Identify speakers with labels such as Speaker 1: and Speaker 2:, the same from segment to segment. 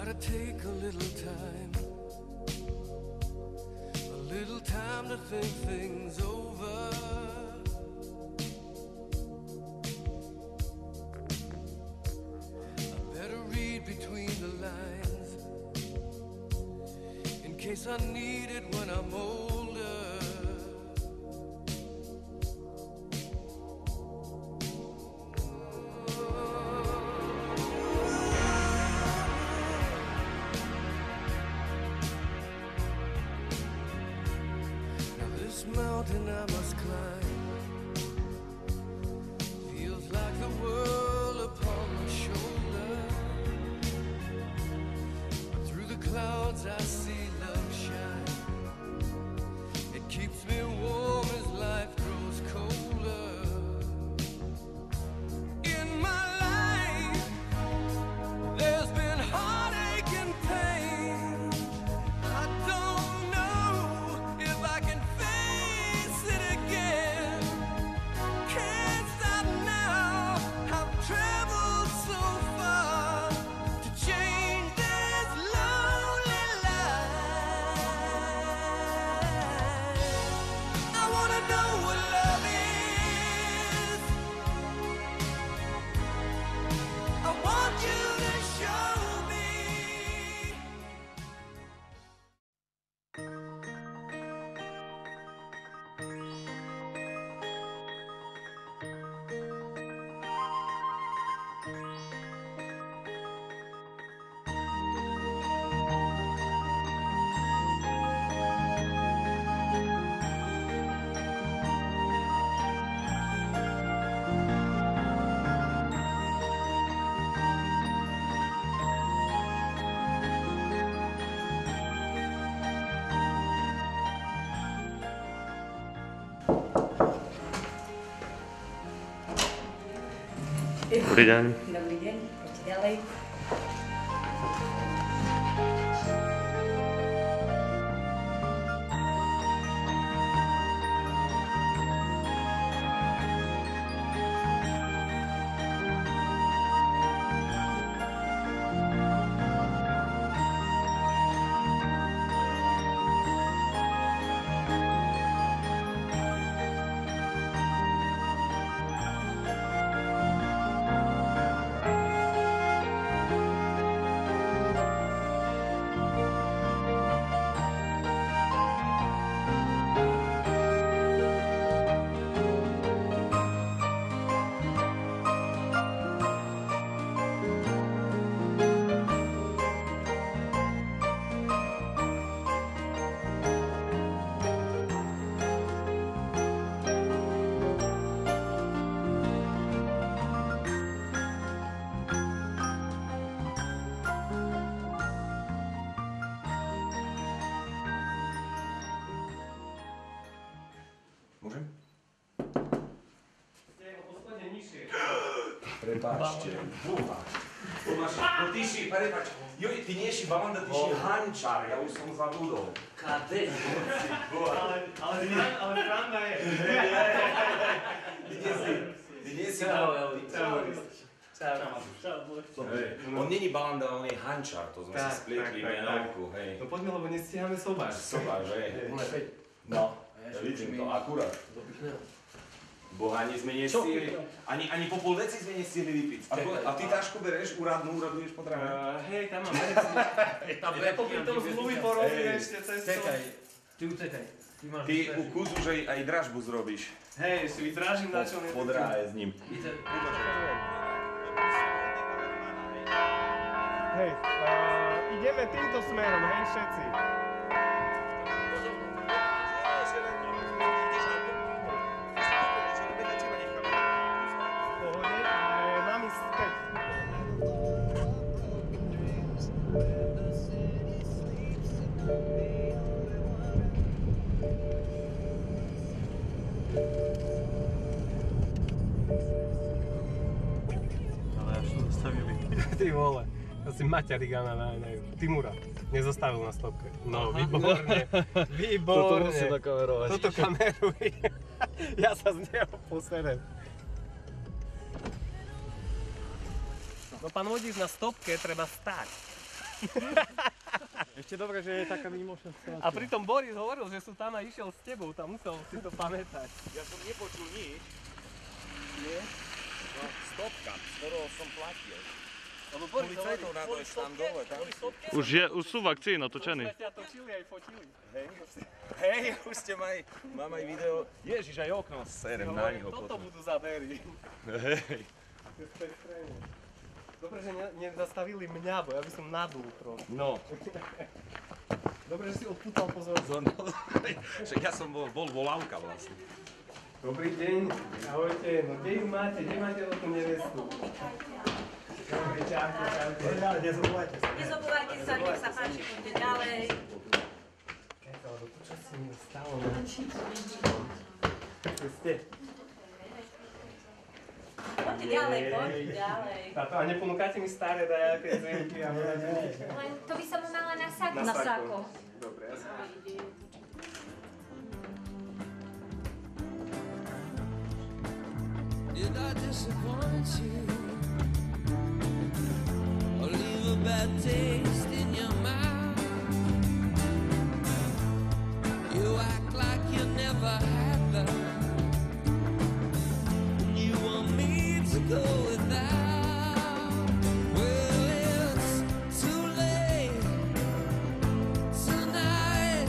Speaker 1: Gotta take a little time to think things over. I better read between the lines in case I need it when I'm older. Mountain I must climb feels like the world upon my shoulder, but through the clouds I see love shine. It keeps me warm as life grows colder. In my life there's been heartache and pain. I don't know if I can
Speaker 2: Dobrý deň.
Speaker 3: Dobrý deň, poďte ďalej.
Speaker 4: Môžem? Prepáčte. Tomáš, no ty si, prepáč. Joj, ty nie si balanda, ty si hančar, ja už som zabudol.
Speaker 2: Kadec.
Speaker 5: Ale Franda je.
Speaker 4: Ty nie si On není balanda, on je hančar, to sme si splietli menovku, hej.
Speaker 5: No poďme, lebo nestíhame sobáš.
Speaker 4: Sobáš, hej. No, ja vidím to akurát. Boha, ani sme nestihli, ani po pol deci sme nestihli vypiť. A ty tašku bereš, uraduješ potravy?
Speaker 5: Hej, tam mám veci. Popri tom zmluvy porobím ešte cestu.
Speaker 2: Čekaj, ty utekaj.
Speaker 4: Ty u Kuzu, že aj dražbu zrobíš.
Speaker 5: Hej, ešte vytrážim na čo nevypím.
Speaker 4: Podráje s ním.
Speaker 5: Hej, ideme týmto smerom, hej, všetci. Ty vole, asi Maťarigana na Timura. Nezostavil na stopke. No, výborne. Výborne.
Speaker 2: Toto musí nakamerovať.
Speaker 5: Toto kameruj. Ja sa z neho poserem. No pán vodík, na stopke treba stáť.
Speaker 2: Ešte dobre, že je taká výnimočná situácia.
Speaker 5: A pritom Boris hovoril, že sú tam a išiel s tebou, tam musel si to pamätať.
Speaker 4: Ja som nepočul nič.
Speaker 5: Nie?
Speaker 4: No, stopka, z ktorého som platil.
Speaker 5: Lebo Boris
Speaker 4: Policajtov na to je tam dole, tam.
Speaker 6: Už sú vakcíny otočení.
Speaker 5: Sme ťa točili aj fotili.
Speaker 4: Hej, už ste mám aj video. Ježiš, aj okno serem na neho
Speaker 5: Toto
Speaker 4: potom.
Speaker 5: budú zábery.
Speaker 4: Hej.
Speaker 5: Dobre, že nezastavili mňa, bo ja by som nadul trochu.
Speaker 4: No.
Speaker 5: Dobre, že si odpútal pozornosť.
Speaker 4: Však ja som bol volávka vlastne.
Speaker 5: Dobrý deň. Ahojte. No kde ju máte? Kde máte o tú nevestu? Dobre, čaute.
Speaker 3: Nezobúvajte sa, nech sa páči, poďte ďalej.
Speaker 5: Čo si mi stalo? Kde ste?
Speaker 3: Poďte ďalej, poďte ďalej.
Speaker 5: Táto, a neponúkate mi staré dajaké zemky a
Speaker 7: Len to by som mu mala na saku.
Speaker 3: Na sako.
Speaker 5: Dobre, ja sa...
Speaker 1: Did I disappoint you? Or leave a bad taste in your mouth? You act like you never had love. You want me to go without. Well, it's too late tonight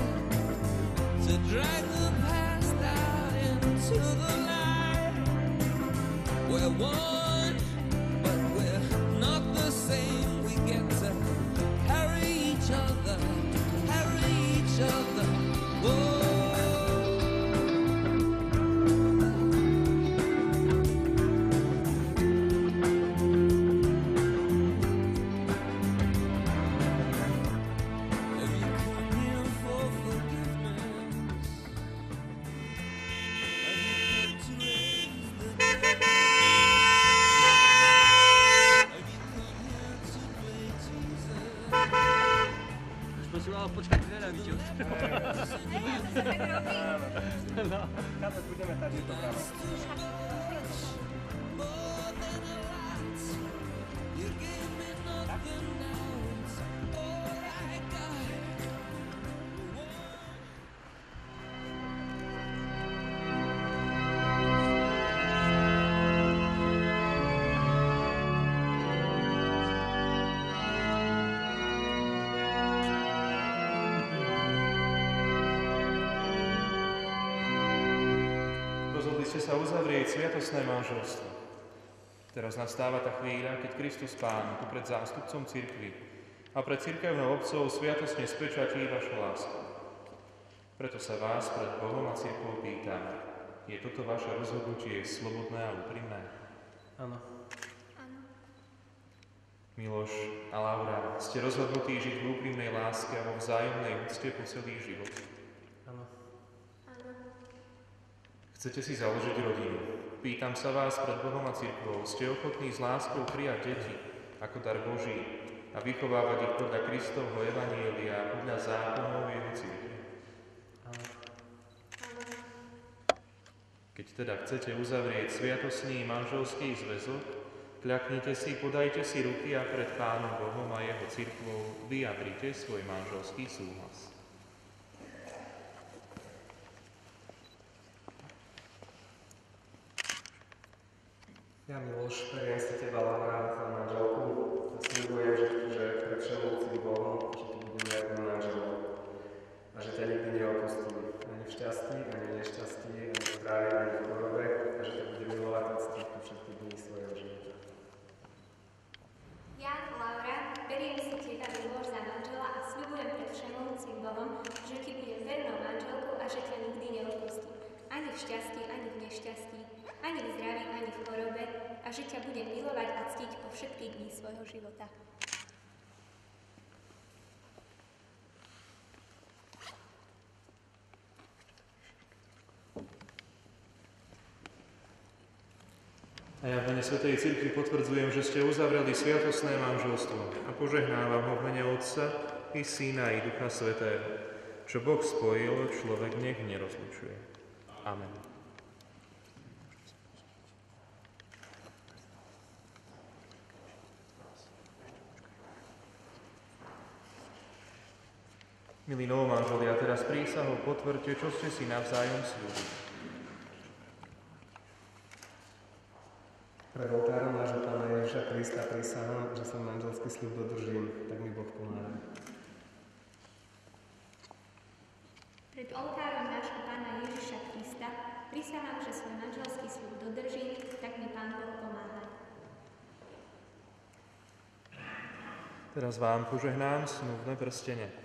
Speaker 1: to drag the past out into the light. We're one, but we're not the same. We get to carry each other, carry each other. Whoa. Have you come here for forgiveness? Have you come to raise the dead? Have you come here to play Jesus?
Speaker 2: Už si mal počkať veľa, vidíš?
Speaker 5: Chápať, budeme tady to práve.
Speaker 1: More than a lot. You gave me nothing, now it's all I got.
Speaker 8: Rozhodli ste sa uzavrieť sviatostné manželstvo. Teraz nastáva tá chvíľa, keď Kristus Pán tu pred zástupcom cirkvi a pred cirkevnou obcov sviatostne spečatí vašu lásku. Preto sa vás pred Bohom a cirkvou pýtam, je toto vaše rozhodnutie slobodné a úprimné?
Speaker 5: Áno.
Speaker 8: Miloš a Laura, ste rozhodnutí žiť v úprimnej láske a vo vzájomnej úcte po celý život.
Speaker 5: Áno.
Speaker 8: Chcete si založiť rodinu. Pýtam sa vás pred Bohom a cirkvou, ste ochotní s láskou prijať deti ako dar Boží a vychovávať ich podľa Kristovho evanjelia a podľa zákonov jeho cirkvi? Keď teda chcete uzavrieť sviatostný manželský zväzok, kľaknite si, podajte si ruky a pred Pánom Bohom a jeho cirkvou vyjadrite svoj manželský súhlas.
Speaker 5: Ja, Miloš, beriem si teba, Laura, za manželku a sľubujem, že pred všemovcím Bohom, že ti budem jednou manželou a že ťa nikdy neopustím, ani v šťastí, ani v nešťastí, ani v zdraví, ani v chorobe a že ťa budem milovať a ctiť po všetky dni svojho života.
Speaker 7: Ja, Laura, beriem si teba, Miloš, za manžela a sľubujem pred všemovúcim Bohom, že ti budem vernou manželkou a že ťa nikdy neopustím. Ani v šťastí, ani v nešťastí, ani v zdraví, ani v chorobe a že ťa budem milovať a ctiť po všetky dni svojho života.
Speaker 8: A ja v mene Svätej Cirkvi potvrdzujem, že ste uzavreli sviatostné manželstvo a požehnávam ho v mene Otca i Syna i Ducha Svätého. Čo Boh spojil, človek nech nerozlučuje. Amen. Milí novomanželia, teraz prísahou potvrďte, čo ste si navzájom sľúbili.
Speaker 5: Pred oltárom nášho Pána Ježiša Krista prísahám, že sa manželský sľub dodržím, tak mi Boh pomáha.
Speaker 7: Pred oltárom nášho Pána Ježiša Krista prisahám, že svoj manželský sľub dodržím, tak mi Pán Boh pomáha.
Speaker 8: Teraz vám požehnám snúbne prstene.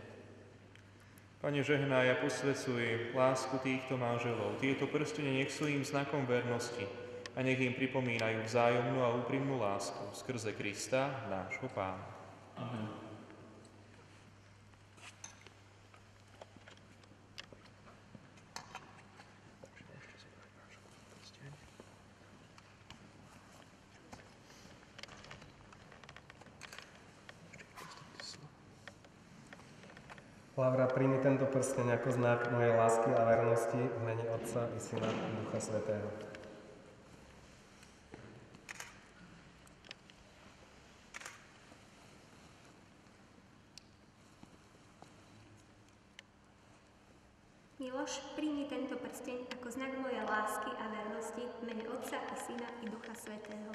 Speaker 8: Pane, žehnaj a posväcuj lásku týchto manželov. Tieto prstene nech sú im znakom vernosti a nech im pripomínajú vzájomnú a úprimnú lásku skrze Krista, nášho Pána. Amen.
Speaker 5: Laura, príjmi tento prsteň ako znak mojej lásky a vernosti v mene Otca i Syna i Ducha Svätého.
Speaker 7: Miloš, príjmi tento prsteň ako znak mojej lásky a vernosti v mene Otca i Syna i Ducha Svätého.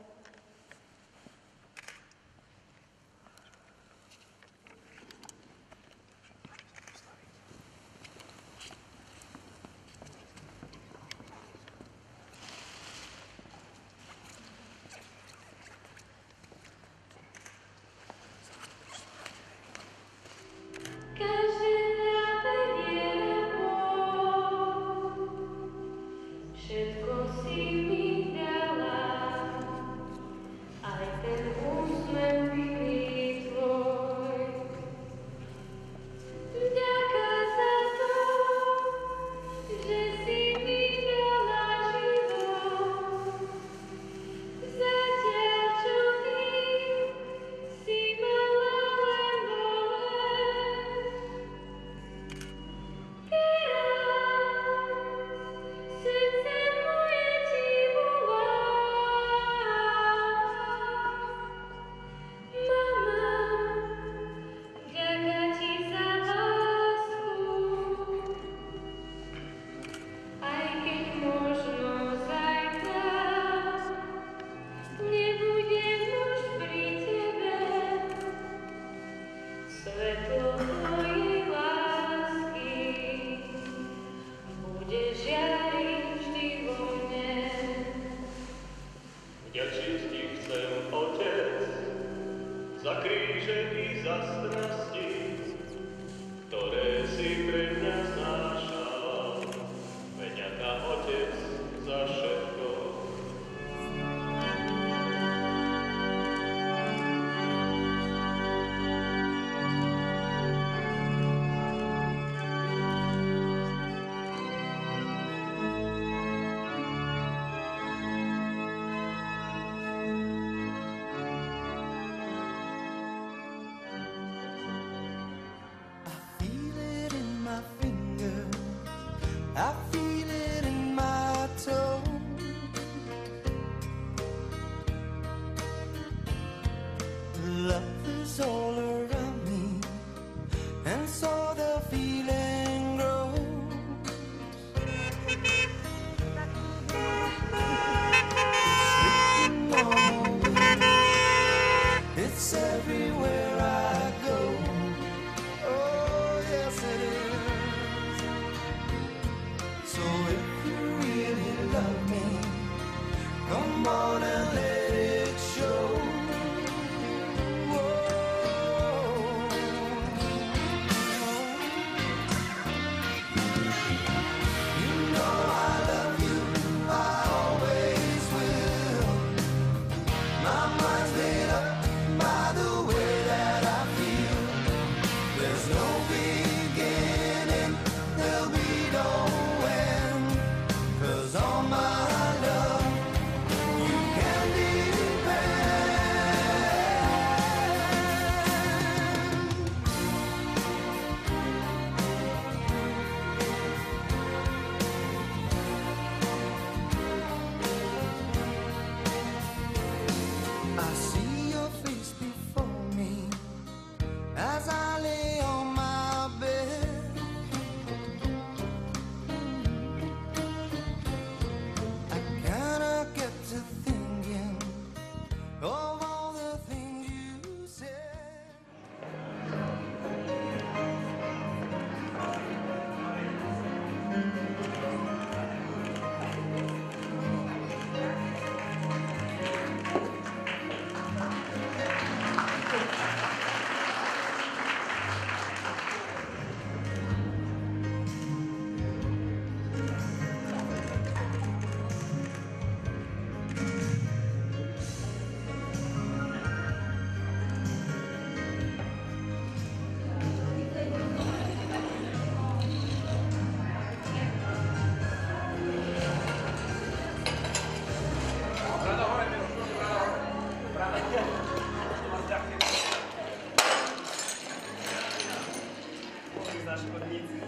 Speaker 5: Volčík za škodníci.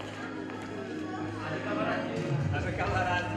Speaker 5: Naše kamaráti.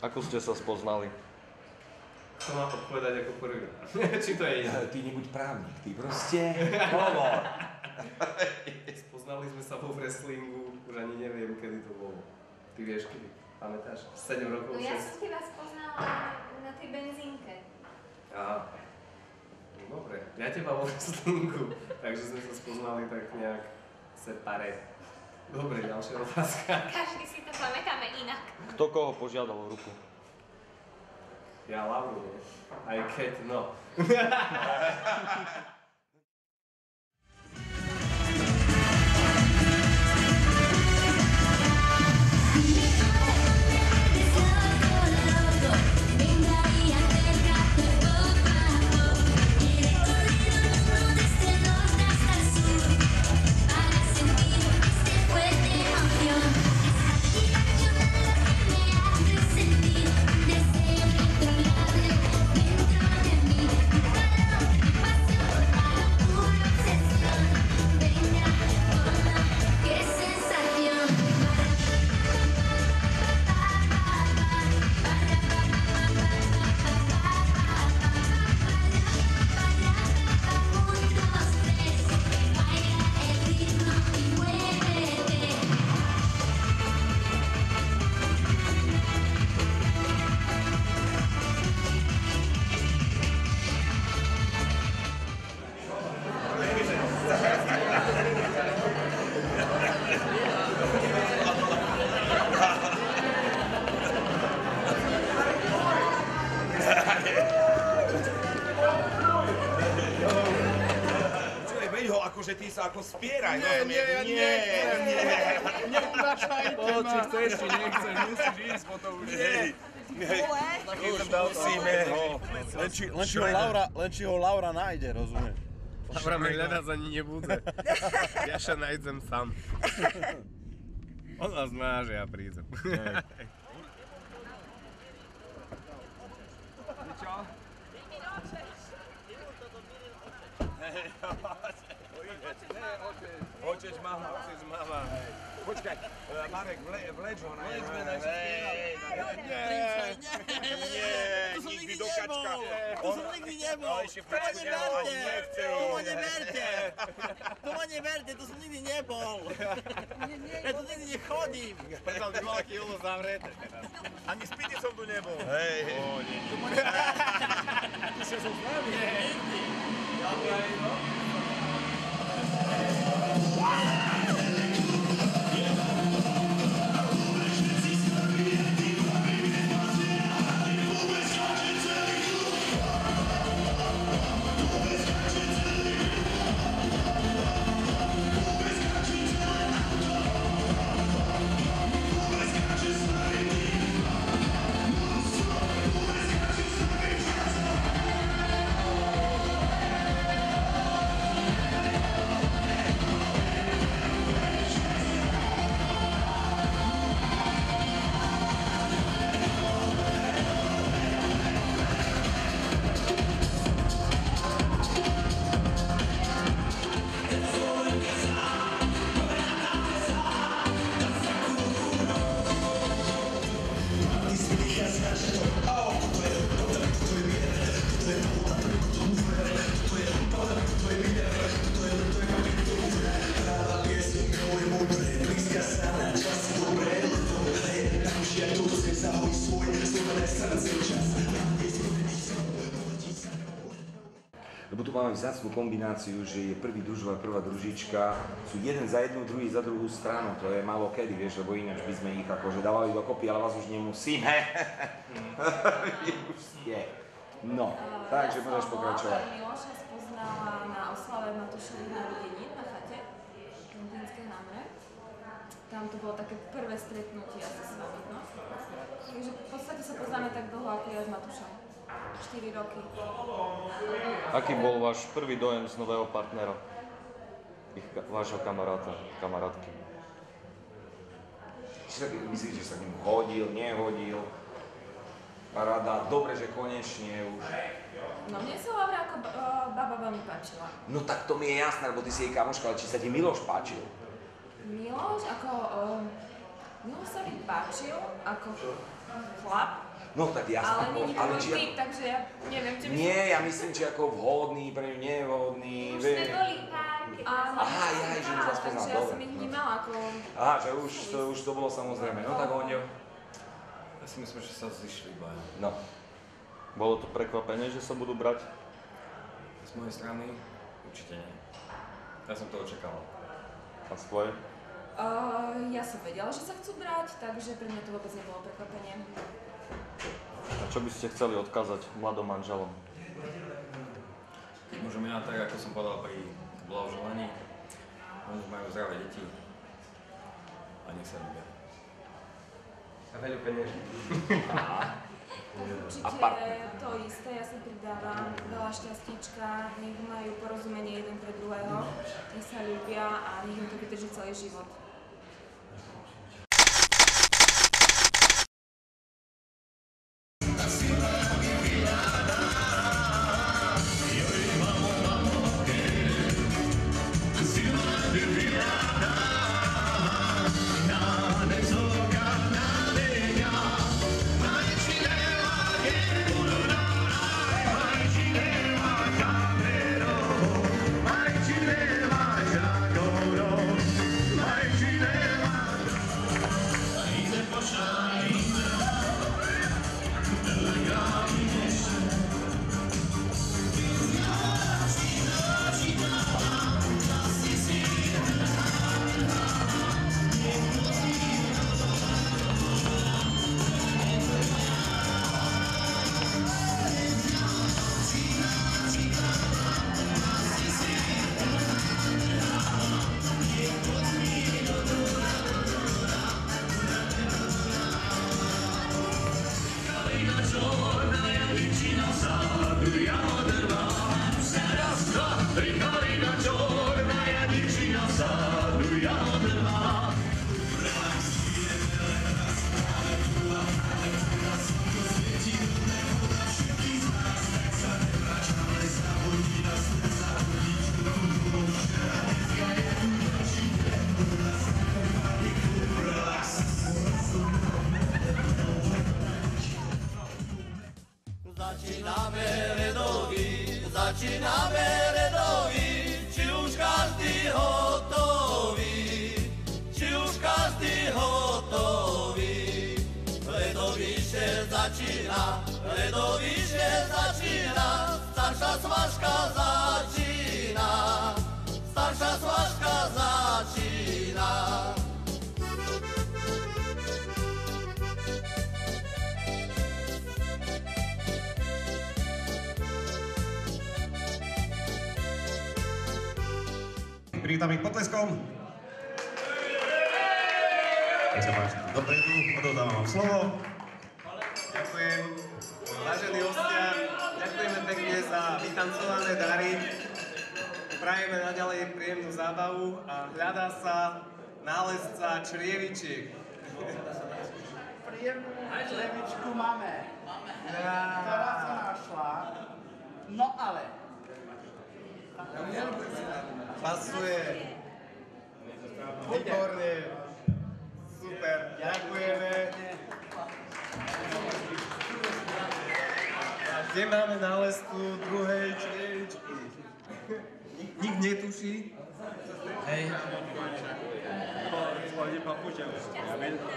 Speaker 6: Ako ste sa spoznali?
Speaker 5: To má to povedať ako prvý. Či to je iné?
Speaker 4: Ty nebuď právnik, ty proste hovor.
Speaker 5: Spoznali sme sa vo wrestlingu, už ani neviem, kedy to bolo. Ty vieš, kedy? Pamätáš? 7 rokov?
Speaker 7: No ja som teba spoznala na tej benzínke.
Speaker 5: Aha. No dobre, ja teba vo wrestlingu, takže sme sa spoznali tak nejak separé. Dobre, ďalšia otázka.
Speaker 7: Každý si to pamätáme inak.
Speaker 6: Kto koho požiadal o ruku?
Speaker 5: Ja Lauru, nie? Aj keď, no.
Speaker 4: Akože ty sa ako spieraj,
Speaker 9: Nie. Neunášajte ma.
Speaker 2: Či chceš, či nechceš, musíš ísť potom už.
Speaker 4: Musíme ho.
Speaker 9: Len či ho Laura nájde, rozumieš?
Speaker 2: Laura ma hľadať ani nebude. Ja sa nájdem sám. On vás má, že ja prídem.
Speaker 4: Otec, mama. Počkaj, Marek, vleč ho na
Speaker 9: To som nikdy nebol! To som nikdy nebol! To ma neberte, to som nikdy nebol! Ja tu nikdy nechodím!
Speaker 2: Predal by mal aký jolo zavreté teraz. Ani s Piticom tu nebol.
Speaker 9: Hej.
Speaker 2: To
Speaker 9: ma neberte! Ty sa som s nami? Nikdy!
Speaker 4: Lebo tu máme vzácnu kombináciu, že je prvý družov a prvá družička, sú jeden za jednu, druhý za druhú stranu, to je málo kedy, vieš, lebo ináč by sme ich akože dávali dokopy, ale vás už nemusíme. Vy už ste. No, takže môžeš pokračovať.
Speaker 10: Miloša spoznala na oslave Matúšových narodenín na chate v Londýnskej námre. Tam to bolo také prvé stretnutie asi s vami, no? Takže v podstate sa poznáme tak dlho, ako ja s Matúšom. 4 roky.
Speaker 6: Aký bol váš prvý dojem z nového partnera? Vášho kamaráta, kamarátky?
Speaker 4: Myslíš, že sa k nemu hodil, nehodil? Paráda, dobre, že konečne už.
Speaker 10: No mne sa Laura ako baba veľmi páčila.
Speaker 4: No tak to mi je jasné, lebo ty si jej kamoška, ale či sa ti Miloš páčil?
Speaker 10: Miloš ako... Miloš sa mi páčil ako chlap.
Speaker 4: No tak jasné.
Speaker 10: Ale nie je to môj typ, takže ja neviem, či by som...
Speaker 4: Nie, ja myslím, či ako vhodný, pre ňu nevhodný,
Speaker 7: Už sme boli pár, keď...
Speaker 4: Aha, jaj, že už vás poznal,
Speaker 10: takže ja som ich vnímala ako...
Speaker 4: Aha, že už to bolo samozrejme. No tak Oňo.
Speaker 11: Ja si myslím, že sa zišli baja.
Speaker 4: No.
Speaker 6: Bolo to prekvapenie, že sa budú brať?
Speaker 11: Z mojej strany určite nie. Ja som to očakával.
Speaker 6: A z tvojej?
Speaker 10: Ja som vedela, že sa chcú brať, takže pre mňa to vôbec nebolo prekvapenie.
Speaker 6: A čo by ste chceli odkázať mladom manželom?
Speaker 11: Môžem ja tak, ako som povedal pri blahoželaní, nech majú zdravé deti a nech sa ľúbia.
Speaker 5: A veľa peňaží.
Speaker 10: Určite to isté, ja sa pridávam, veľa šťastíčka, nech majú porozumenie jeden pre druhého, nech sa ľúbia a nech im to vydrží celý život.
Speaker 1: My Začíname redový, či už každý hotový. Ledovíše začína, staršia svažka začína.
Speaker 12: Privítam ich potleskom. Nech sa páči, dopredu, odovzdávam vám slovo.
Speaker 5: Ďakujem. Vážení hostia, ďakujeme pekne za vytancované dary. Prajeme naďalej príjemnú zábavu a hľadá sa nálezca črievičiek.
Speaker 13: Príjemnú črievičku máme. Ktorá sa našla. No ale.
Speaker 5: Pasuje. Výborne. Super. Ďakujeme. Kde máme nálezku druhej črievičky? Nik netuší? Hej. Pôjde papuča. Ja viem, to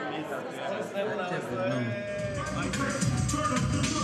Speaker 5: je.